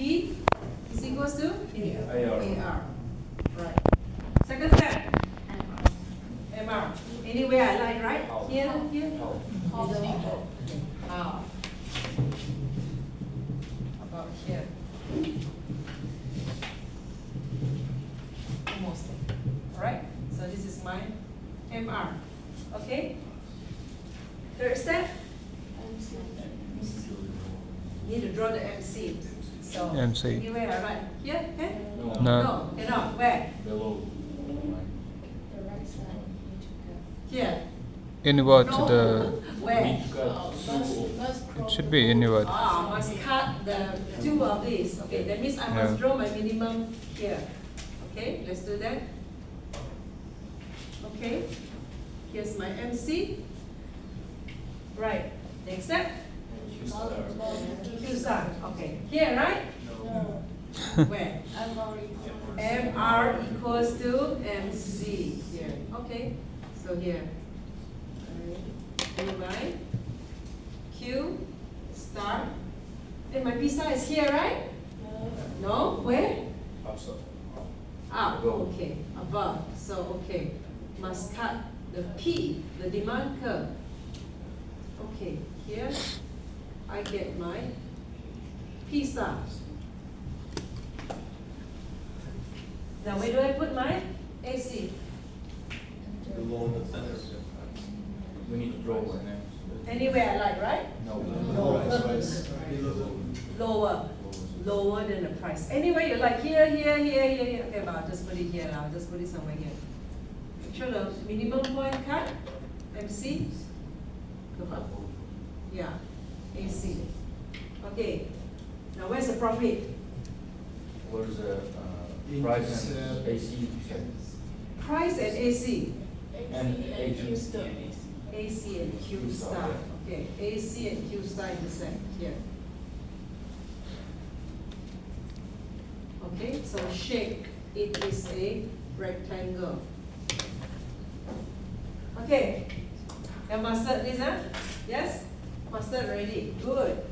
P is equals to AR. Right. Second step. MR. Anywhere I like, right? Here. How? About here. Almost. Alright? So this is my MR. Okay? Third step. Need to draw the MC. So MC. anywhere I like. Here? Okay? No. No, cannot. Where? Below. Here. Inward No. to the. Where? It should be inward. Must cut the two of these. Okay, that means I must Yeah. draw my minimum here. Okay, let's do that. Okay, here's my MC. Right, next step. Q star. Okay, here, right? Where? MR equals to MC. Here. Okay, so here. Right. Q star. And my P star is here, right? No? Where? Up. Okay. Above. So okay. Must cut the P, the demand curve. Okay. Here I get my P star. Now where do I put my AC? Below the center. We need to draw one now. Anywhere I like, right? No. Lower. Lower than the price. Anywhere you like, here. Okay, but I'll just put it here. I'll just put it somewhere here. Make sure the minimum point cut, MC, go up. Yeah, AC. Okay, now where's the profit? Where's the price and AC? You said? Price and AC. And AC. AC and Q star. Okay, AC and Q star intersect here. Okay, so shape, it is a rectangle. Okay, you mastered this, huh? Yes? Mastered already. Good.